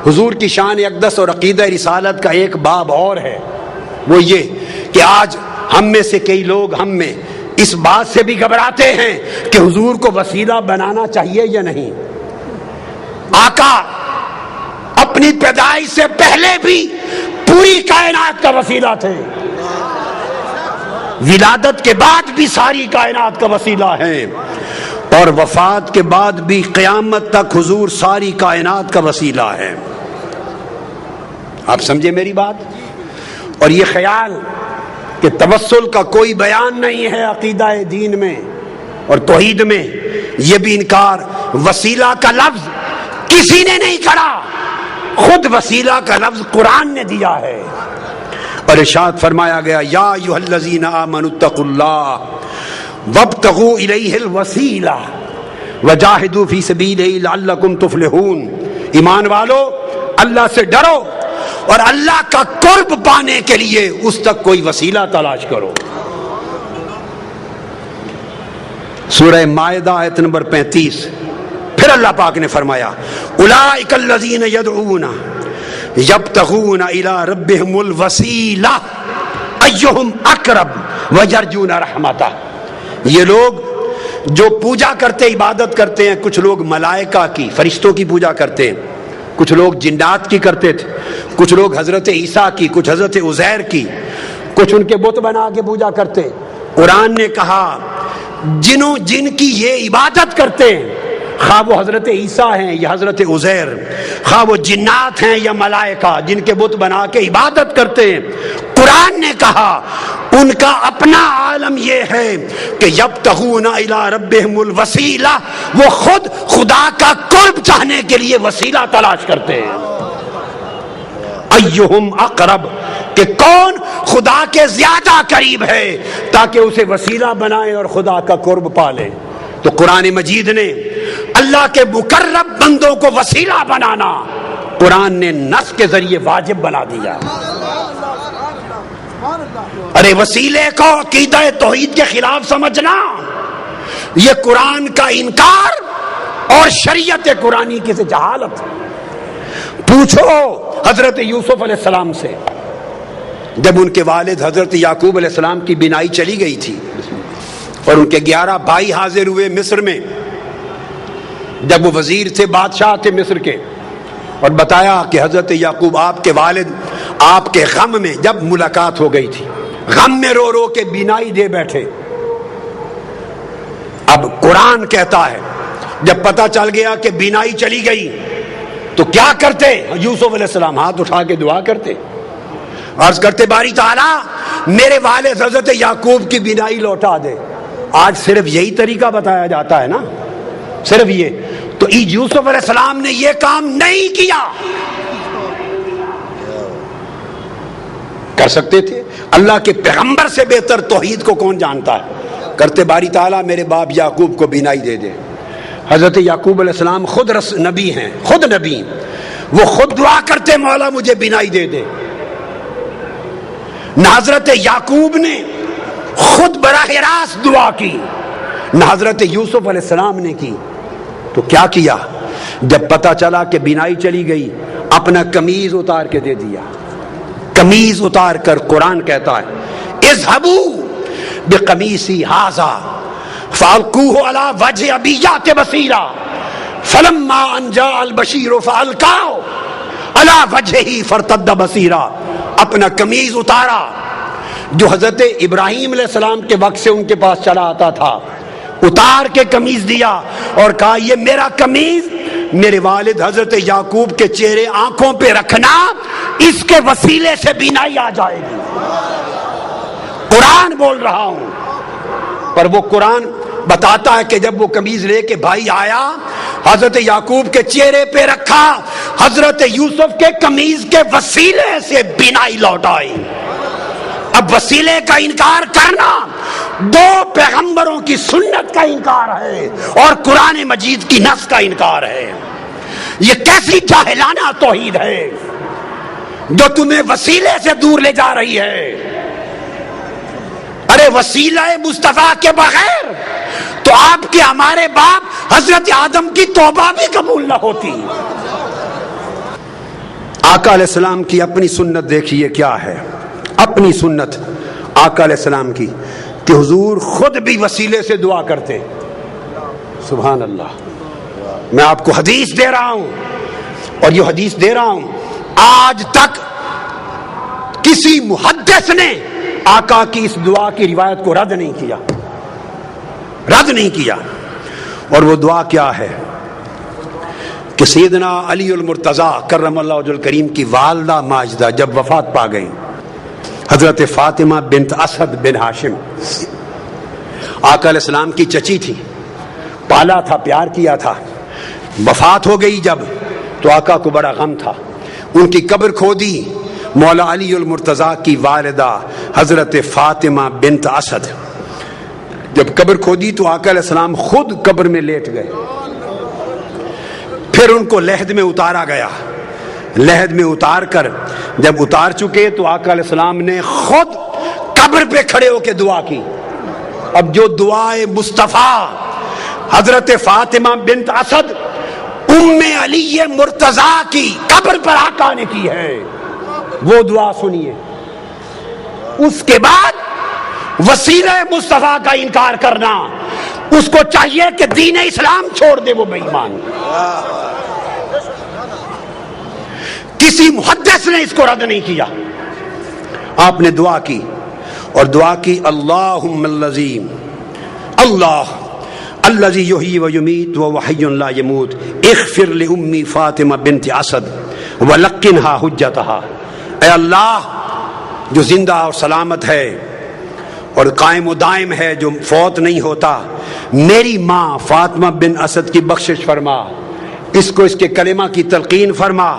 حضور کی شان اقدس اور عقیدہ رسالت کا ایک باب اور ہے، وہ یہ کہ آج ہم میں سے کئی لوگ ہم میں اس بات سے بھی گھبراتے ہیں کہ حضور کو وسیلہ بنانا چاہیے یا نہیں۔ آقا اپنی پیدائش سے پہلے بھی پوری کائنات کا وسیلہ تھے، ولادت کے بعد بھی ساری کائنات کا وسیلہ ہیں، اور وفات کے بعد بھی قیامت تک حضور ساری کائنات کا وسیلہ ہے۔ آپ سمجھے میری بات؟ اور یہ خیال کہ توسل کا کوئی بیان نہیں ہے عقیدہ دین میں اور توحید میں، یہ بھی انکار۔ وسیلہ کا لفظ کسی نے نہیں کرا، خود وسیلہ کا لفظ قرآن نے دیا ہے، اور ارشاد فرمایا گیا یا ایھا الذین آمنوا اتقوا اللہ وابتغوا الیہ الوسیلہ وجاہدوا فی سبیلہ لعلکم تفلحون۔ ایمان والو، اللہ سے ڈرو اور اللہ کا قرب پانے کے لیے اس تک کوئی وسیلہ تلاش کرو۔ سورہ مائدہ آیت نمبر 35، پھر اللہ پاک نے فرمایا اولئک الذین یدعون یبتغون الی ربہم الوسیلہ ایہم اقرب ویرجون رحمتہ۔ یہ لوگ جو پوجا کرتے، عبادت کرتے ہیں، کچھ لوگ ملائکہ کی، فرشتوں کی پوجا کرتے ہیں، کچھ لوگ جنات کی کرتے تھے، کچھ لوگ حضرت عیسیٰ کی، کچھ حضرت عزیر کی، کچھ ان کے بت بنا کے پوجا کرتے۔ قرآن نے کہا جن کی یہ عبادت کرتے ہیں، خواہ وہ حضرت عیسیٰ ہیں یا حضرت عزیر، خواہ وہ جنات ہیں یا ملائکہ جن کے بت بنا کے عبادت کرتے ہیں، قرآن نے کہا ان کا اپنا عالم یہ ہے کہ یبتغون الی ربہم الوسیلہ، وہ خود خدا کا قرب چاہنے کے لیے وسیلہ تلاش کرتے ہیں۔ ایہم اقرب، کہ کون خدا کے زیادہ قریب ہے تاکہ اسے وسیلہ بنائے اور خدا کا قرب پالے۔ تو قرآن مجید نے اللہ کے مقرب بندوں کو وسیلہ بنانا قرآن نے نص کے ذریعے واجب بنا دیا۔ ارے وسیلے کو عقیدہ توحید کے خلاف سمجھنا یہ قرآن کا انکار اور شریعت قرآنی کی سے جہالت۔ پوچھو حضرت یوسف علیہ السلام سے، جب ان کے والد حضرت یعقوب علیہ السلام کی بینائی چلی گئی تھی اور ان کے 11 بھائی حاضر ہوئے مصر میں، جب وہ وزیر تھے، بادشاہ تھے مصر کے، اور بتایا کہ حضرت یعقوب آپ کے والد آپ کے غم میں، جب ملاقات ہو گئی تھی، غم میں رو رو کے بینائی دے بیٹھے۔ اب قرآن کہتا ہے جب پتہ چل گیا کہ بینائی چلی گئی تو کیا کرتے؟ یوسف علیہ السلام ہاتھ اٹھا کے دعا کرتے، عرض کرتے باری تعالیٰ میرے والد حضرت یعقوب کی بینائی لوٹا دے۔ آج صرف یہی طریقہ بتایا جاتا ہے نا، صرف یہ۔ تو یوسف علیہ السلام نے یہ کام نہیں کیا، کر سکتے تھے۔ اللہ کے پیغمبر سے بہتر توحید کو کون جانتا ہے؟ کرتے باری تعالیٰ میرے باپ یعقوب کو بینائی دے دے۔ حضرت یعقوب علیہ السلام خود نبی ہیں، خود نبی، وہ خود دعا کرتے مولا مجھے بینائی دے دے۔ نہ حضرت یعقوب نے خود براہ راست دعا کی، نہ حضرت یوسف علیہ السلام نے کی۔ تو کیا کیا؟ جب پتہ چلا کہ بینائی چلی گئی، اپنا قمیض اتار کے دے دیا۔ قمیض اتار کر قرآن کہتا ہے اذهبوا بقمیصی ھذا فالقوه علی وجه ابیات بصیرا فلما ان جاء البشیر فالقاه علی وجهه فارتد بصیرا۔ اپنا قمیض اتارا جو حضرت ابراہیم علیہ السلام کے وقت سے ان کے پاس چلا آتا تھا، اتار کے قمیض دیا اور کہا یہ میرا قمیض میرے والد حضرت یعقوب کے چہرے آنکھوں پہ رکھنا، اس کے وسیلے سے بینائی آ جائے گی۔ قرآن بول رہا ہوں، پر وہ قرآن بتاتا ہے کہ جب وہ قمیض لے کے بھائی آیا، حضرت یعقوب کے چہرے پہ رکھا، حضرت یوسف کے قمیض کے وسیلے سے بینائی لوٹ آئی۔ اب وسیلے کا انکار کرنا دو پیغمبروں کی سنت کا انکار ہے اور قرآن مجید کی نص کا انکار ہے۔ یہ کیسی جاہلانہ توحید ہے جو تمہیں وسیلے سے دور لے جا رہی ہے۔ ارے وسیلہ مصطفیٰ کے بغیر تو آپ کے ہمارے باپ حضرت آدم کی توبہ بھی قبول نہ ہوتی۔ آقا علیہ السلام کی اپنی سنت دیکھیے کیا ہے. اپنی سنت آقا علیہ السلام کی کہ حضور خود بھی وسیلے سے دعا کرتے. سبحان اللہ. میں آپ کو حدیث دے رہا ہوں اور یہ حدیث دے رہا ہوں آج تک کسی محدث نے آقا کی اس دعا کی روایت کو رد نہیں کیا، رد نہیں کیا. اور وہ دعا کیا ہے کہ سیدنا علی المرتضیٰ کرم اللہ وجہ الکریم کی والدہ ماجدہ جب وفات پا گئی، حضرت فاطمہ بنت اسد بن ہاشم آقا علیہ السلام کی چچی تھی، پالا تھا، پیار کیا تھا. وفات ہو گئی جب تو آقا کو بڑا غم تھا. ان کی قبر کھودی مولا علی المرتضیٰ کی والدہ حضرت فاطمہ بنت اسد. جب قبر کھودی تو آقا علیہ السلام خود قبر میں لیٹ گئے. پھر ان کو لحد میں اتارا گیا. لحد میں اتار کر جب اتار چکے تو آقا علیہ السلام نے خود قبر پہ کھڑے ہو کے دعا کی. اب جو دعائے مصطفیٰ حضرت فاطمہ بنت اسد ام علی مرتضیٰ کی قبر پر آقا نے کی ہے وہ دعا سنیے. اس کے بعد وسیلہ مصطفیٰ کا انکار کرنا، اس کو چاہیے کہ دین اسلام چھوڑ دے، وہ بے ایمان. کسی محدث نے اس کو رد نہیں کیا. آپ نے دعا کی اور دعا کی اللہم اللذیم اللہ الذی یحیی و یمیت وہو حی لا یموت اغفر لأمی فاطمہ بنت اسد ولقنہا حجتہا. اے اللہ جو زندہ اور سلامت ہے اور قائم و دائم ہے، جو فوت نہیں ہوتا، میری ماں فاطمہ بن اسد کی بخشش فرما، اس کو اس کے کلمہ کی تلقین فرما.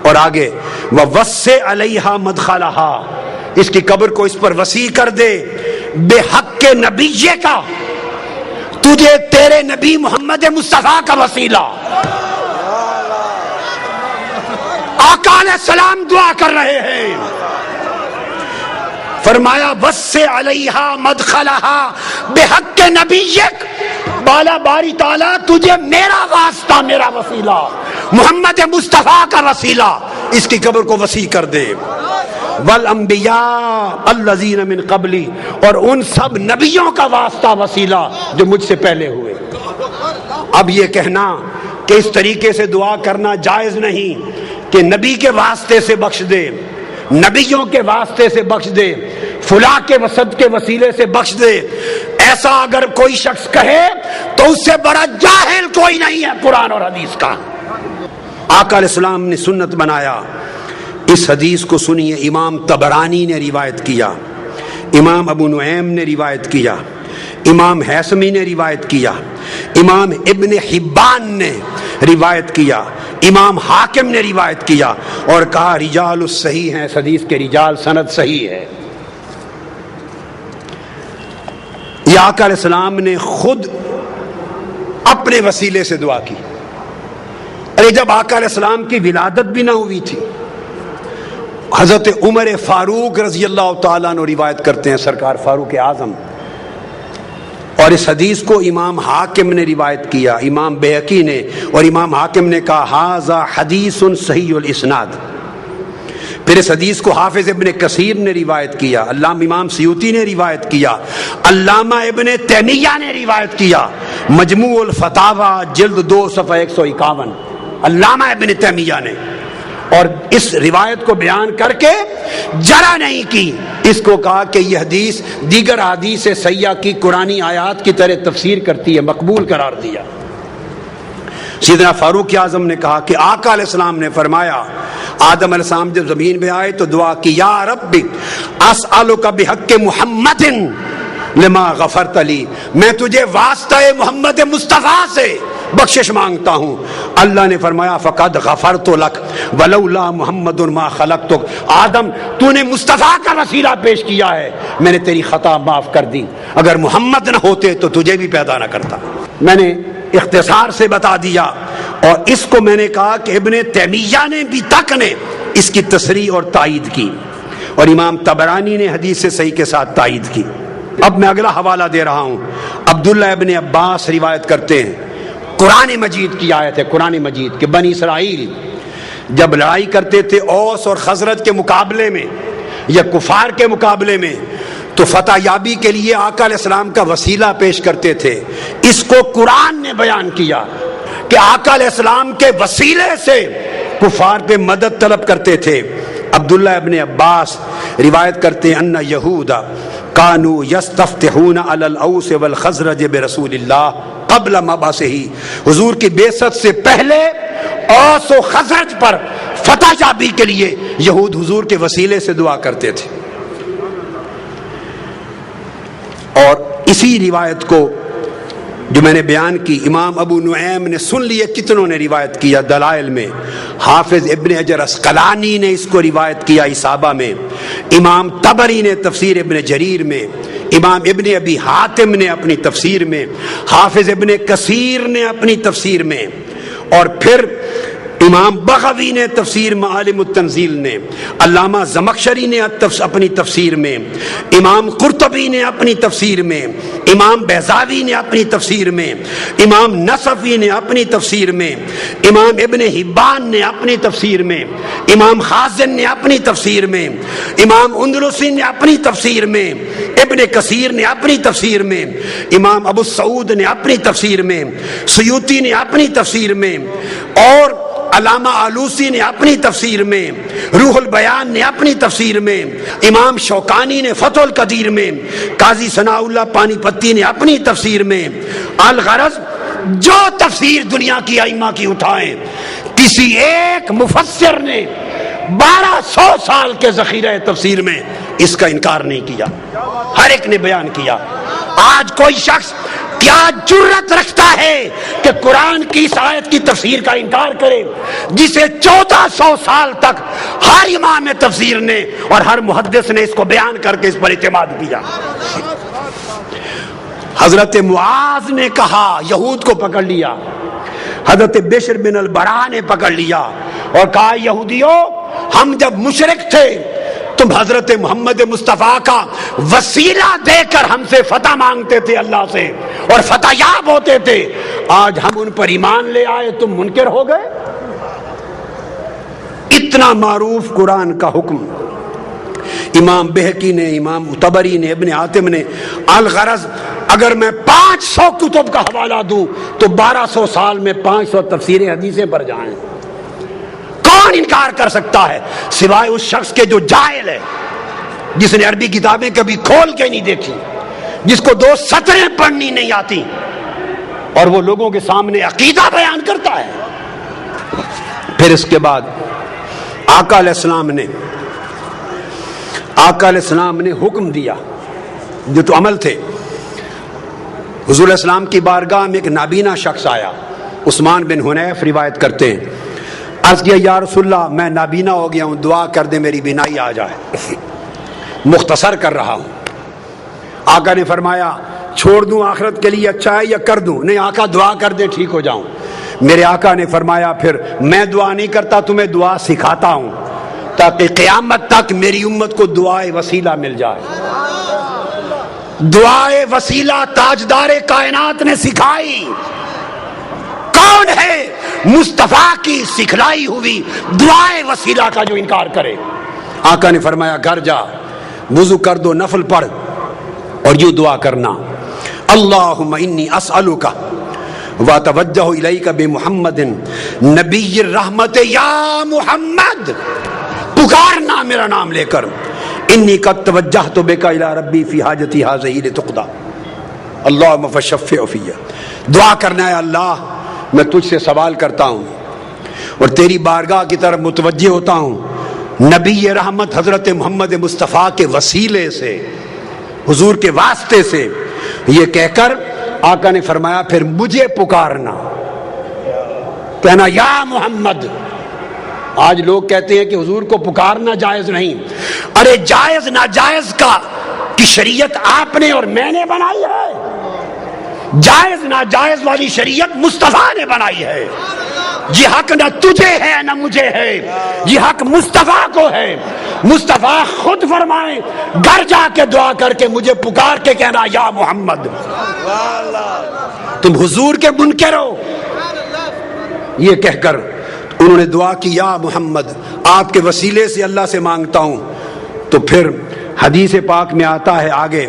اور آگے وَوَسِّعْ عَلَيْهَا مَدْخَلَهَا، اس کی قبر کو اس پر وسیع کر دے بے حق کے نبی کا، تجھے تیرے نبی محمد مصطفیٰ کا وسیلہ. آقا علیہ السلام دعا کر رہے ہیں، فرمایا وَسِّعْ عَلَيْهَا مَدْخَلَهَا بِحَقِّ نَبِيِّكَ، بالا باری تعالیٰ تجھے میرا واسطہ، میرا وسیلہ محمد مصطفیٰ کا وسیلہ اس کی قبر کو وسیع کر دے. والانبیاء الذین من قبلی، اور ان سب نبیوں کا واسطہ وسیلہ جو مجھ سے پہلے ہوئے. اب یہ کہنا کہ اس طریقے سے دعا کرنا جائز نہیں کہ نبی کے واسطے سے بخش دے، نبیوں کے واسطے سے بخش دے، فلاں کے وسط کے وسیلے سے بخش دے، ایسا اگر کوئی شخص کہے تو اس سے بڑا جاہل کوئی نہیں ہے قرآن اور حدیث کا. آقا علیہ السلام نے سنت بنایا. اس حدیث کو سنیے، امام طبرانی نے روایت کیا، امام ابو نعیم نے روایت کیا، امام حیثمی نے روایت کیا، امام ابن حبان نے روایت کیا، امام حاکم نے روایت کیا اور کہا رجال الصحیح ہیں، اس حدیث کے رجال سند صحیح ہے. یہ آقا علیہ السلام نے خود اپنے وسیلے سے دعا کی. ارے جب آقا علیہ السلام کی ولادت بھی نہ ہوئی تھی، حضرت عمر فاروق رضی اللہ تعالیٰ عنہ روایت کرتے ہیں، سرکار فاروق اعظم، اور اس حدیث کو امام حاکم نے روایت کیا، امام بیہقی نے، اور امام حاکم نے کہا ھذا حدیث صحیح الاسناد. پھر اس حدیث کو حافظ ابن کثیر نے روایت کیا، علامہ امام سیوطی نے روایت کیا، علامہ ابن تیمیہ نے روایت کیا، مجموع الفتاوی جلد 2 صفحہ 151 علامہ ابن تیمیہ نے. اور اس روایت کو بیان کر کے جرا نہیں کی، اس کو کہا کہ یہ حدیث دیگر حدیث صحیحہ کی قرآنی آیات کی طرح تفسیر کرتی ہے، مقبول قرار دیا. سیدنا فاروق اعظم نے کہا کہ آقا علیہ السلام نے فرمایا، آدم علیہ السلام جب زمین پہ آئے تو دعا کی، یا رب اسألک بحق محمد لما غفرت لی، میں تجھے واسطہ محمد مصطفیٰ سے بخشش مانگتا ہوں. اللہ نے فرمایا فقد غفرت لک ولولا محمد ما خلقتک، آدم تو نے مصطفیٰ کا وسیلہ پیش کیا ہے، میں نے تیری خطا معاف کر دی، اگر محمد نہ ہوتے تو تجھے بھی پیدا نہ کرتا. میں نے اختصار سے بتا دیا، اور اس کو میں نے کہا کہ ابن تیمیہ نے بھی تک نے اس کی تصریح اور تائید کی، اور امام طبرانی نے حدیث سے صحیح کے ساتھ تائید کی. اب میں اگلا حوالہ دے رہا ہوں. عبداللہ ابن عباس روایت کرتے ہیں، قرآن مجید کی آیت ہے، قرآن مجید کہ بنی اسرائیل جب لڑائی کرتے تھے اوس اور خزرج کے مقابلے میں یا کفار کے مقابلے میں تو فتح یابی کے لیے آقا علیہ السلام کا وسیلہ پیش کرتے تھے. اس کو قرآن نے بیان کیا کہ آقا علیہ السلام کے وسیلے سے کفار پہ مدد طلب کرتے تھے. عبداللہ ابن عباس روایت کرتے ہیں ان یہودا کانوا یستفتحون علی الاوس والخزرج برسول اللہ قبل مبعثہ. حضور کی بعثت سے پہلے اوس و خزرج پر فتح یابی کے لیے یہود حضور کے وسیلے سے دعا کرتے تھے. اور اسی روایت کو جو میں نے بیان کی امام ابو نعیم نے سن لیے, کتنوں نے روایت کیا دلائل میں. حافظ ابن حجر عسقلانی نے اس کو روایت کیا اصابہ میں, امام طبری نے تفسیر ابن جریر میں, امام ابن ابی حاتم نے اپنی تفسیر میں, حافظ ابن کثیر نے اپنی تفسیر میں, اور پھر امام بغوی نے تفسیر معالم التنزیل نے, علامہ زمخشری نے اپنی تفسیر میں, امام قرطبی نے اپنی تفسیر میں, امام بیضاوی نے اپنی تفسیر میں, امام نصفی نے اپنی تفسیر میں, امام ابن حبان نے اپنی تفسیر میں, امام خازن نے اپنی تفسیر میں, امام اندلسی نے اپنی تفسیر میں, ابن کثیر نے اپنی تفسیر میں, امام ابو سعود نے اپنی تفسیر میں, سیوطی نے اپنی تفسیر میں, اور علامہ آلوسی نے اپنی تفسیر میں, روح البیان نے اپنی تفسیر میں, امام شوکانی نے فتح القدیر میں, قاضی ثناء اللہ پانی پتی نے اپنی تفسیر میں. الغرض جو تفسیر دنیا کی ائمہ کی اٹھائیں, کسی ایک مفسر نے 1200 سال کے ذخیرہ تفسیر میں اس کا انکار نہیں کیا, ہر ایک نے بیان کیا. آج کوئی شخص کیا جرت رکھتا ہے کہ قرآن کی اس آیت کی تفسیر کا انکار کرے جسے 1400 سال تک ہر امام تفسیر نے اور ہر محدث نے اس کو بیان کر کے اس پر اعتماد کیا. حضرت معاذ نے کہا, یہود کو پکڑ لیا, حضرت بشر بن البراء نے پکڑ لیا اور کہا یہودیوں ہم جب مشرک تھے تم حضرت محمد مصطفیٰ کا وسیلہ دے کر ہم سے فتح مانگتے تھے اللہ سے اور فتح یاب ہوتے تھے, آج ہم ان پر ایمان لے آئے تم منکر ہو گئے. اتنا معروف قرآن کا حکم امام بہقی نے, امام طبری نے, ابن حاتم نے. الغرض اگر میں 500 کتب کا حوالہ دوں تو 1200 سال میں 500 تفسیریں حدیثیں پر جائیں. کون انکار کر سکتا ہے سوائے اس شخص کے جو جاہل ہے, جس نے عربی کتابیں کبھی کھول کے نہیں دیکھی, جس کو 2 سطریں پڑھنی نہیں آتی اور وہ لوگوں کے سامنے عقیدہ بیان کرتا ہے. پھر اس کے بعد آقا علیہ السلام نے حکم دیا, جو تو عمل تھے. حضور علیہ السلام کی بارگاہ میں ایک نابینا شخص آیا, عثمان بن حنیف روایت کرتے ہیں. عرض کیا یا رسول اللہ میں نابینا ہو گیا ہوں, دعا کر دے میری بینائی آ جائے. مختصر کر رہا ہوں. آقا نے فرمایا چھوڑ دوں آخرت کے لیے اچھا ہے یا کر دوں؟ نہیں آقا دعا کر دے ٹھیک ہو جاؤں. میرے آقا نے فرمایا پھر میں دعا نہیں کرتا, تمہیں دعا سکھاتا ہوں تاکہ قیامت تک میری امت کو دعائے وسیلہ مل جائے. دعائے وسیلہ تاجدار کائنات نے سکھائی. کون ہے مصطفیٰ کی سکھلائی ہوئی دعائے وسیلہ کا جو انکار کرے؟ آقا نے فرمایا گھر جا, وضو کر دو, نفل پڑھ اور یوں دعا کرنا اللہم انی اسألک واتوجہ الیک بمحمد نبی الرحمت یا محمد. پکارنا میرا نام لے کر, انی قد توجہت بک الی ربی فی حاجتی ہذہ لتقضی اللہم فشفع فی. دعا کرنا ہے اللہ میں تجھ سے سوال کرتا ہوں اور تیری بارگاہ کی طرف متوجہ ہوتا ہوں نبی رحمت حضرت محمد مصطفیٰ کے وسیلے سے, حضور کے واسطے سے. یہ کہہ کر آقا نے فرمایا پھر مجھے پکارنا, کہنا یا محمد. آج لوگ کہتے ہیں کہ حضور کو پکارنا جائز نہیں. ارے جائز ناجائز کی شریعت آپ نے اور میں نے بنائی ہے. جائز ناجائز والی شریعت مصطفیٰ نے بنائی ہے. یہ حق نہ تجھے ہے نہ مجھے ہے, یہ حق مصطفیٰ کو ہے. مصطفیٰ خود فرمائیں گھر جا کے دعا کر کے مجھے پکار کے کہنا یا محمد. تم حضور کے منکر ہو. یہ کہہ کر انہوں نے دعا کی یا محمد آپ کے وسیلے سے اللہ سے مانگتا ہوں. تو پھر حدیث پاک میں آتا ہے آگے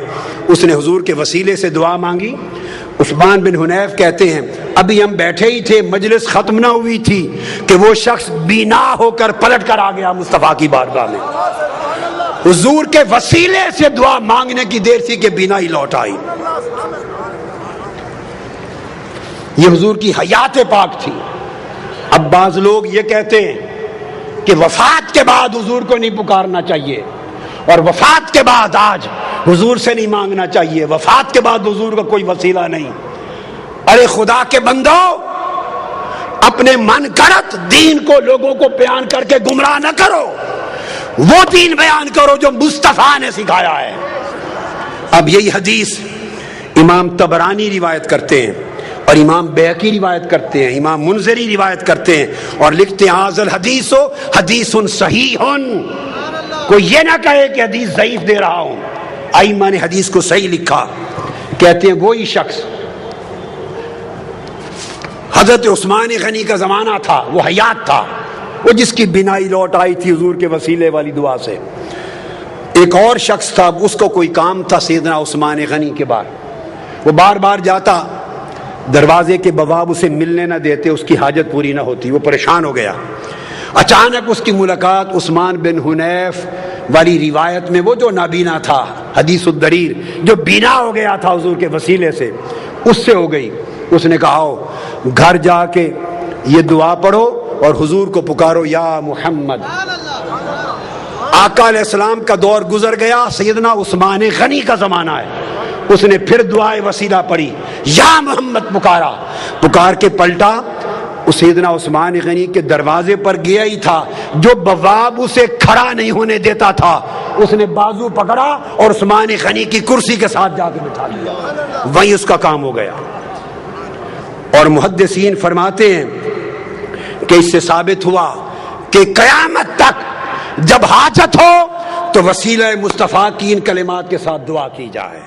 اس نے حضور کے وسیلے سے دعا مانگی. عثمان بن حنیف کہتے ہیں ابھی ہم بیٹھے ہی تھے, مجلس ختم نہ ہوئی تھی کہ وہ شخص بینا ہو کر پلٹ کر آ گیا مصطفیٰ کی بارگاہ میں. حضور کے وسیلے سے دعا مانگنے کی دیر تھی کہ بینا ہی لوٹ آئی. یہ حضور کی حیات پاک تھی. اب بعض لوگ یہ کہتے ہیں کہ وفات کے بعد حضور کو نہیں پکارنا چاہیے, اور وفات کے بعد آج حضور سے نہیں مانگنا چاہیے, وفات کے بعد حضور کا کوئی وسیلہ نہیں. ارے خدا کے بندو, اپنے من گھڑت دین کو لوگوں کو بیان کر کے گمراہ نہ کرو, وہ دین بیان کرو جو مصطفیٰ نے سکھایا ہے. اب یہی حدیث امام طبرانی روایت کرتے ہیں, اور امام بیہقی روایت کرتے ہیں, امام منذری روایت کرتے ہیں, اور لکھتے ہیں حاذل حدیث حدیث صحیح. کوئی یہ نہ کہے کہ حدیث ضعیف دے رہا ہوں. ائمہ نے حدیث کو صحیح لکھا. کہتے ہیں وہی شخص حضرت عثمان غنی کا زمانہ تھا, وہ حیات تھا, وہ جس کی بینائی لوٹ آئی تھی حضور کے وسیلے والی دعا سے. ایک اور شخص تھا, اس کو کوئی کام تھا سیدنا عثمان غنی کے بعد, وہ بار بار جاتا, دروازے کے بواب اسے ملنے نہ دیتے, اس کی حاجت پوری نہ ہوتی, وہ پریشان ہو گیا. اچانک اس کی ملاقات عثمان بن حنیف والی روایت میں, وہ جو نابینا تھا, حدیث الدریر, جو بینا ہو گیا تھا حضور کے وسیلے سے, اس سے ہو گئی. اس نے کہا آؤ گھر جا کے یہ دعا پڑھو اور حضور کو پکارو یا محمد. آقا علیہ السلام کا دور گزر گیا, سیدنا عثمان غنی کا زمانہ ہے. اس نے پھر دعائے وسیلہ پڑھی, یا محمد پکارا. پکار کے پلٹا, سیدنا عثمان غنی کے دروازے پر گیا ہی تھا, جو بواب اسے کھڑا نہیں ہونے دیتا تھا, اس نے بازو پکڑا اور عثمان غنی کی کرسی کے ساتھ جا کے بٹھا لیا. وہیں اس کا کام ہو گیا. اور محدثین فرماتے ہیں کہ اس سے ثابت ہوا کہ قیامت تک جب حاجت ہو تو وسیلہ مصطفیٰ کی ان کلمات کے ساتھ دعا کی جائے.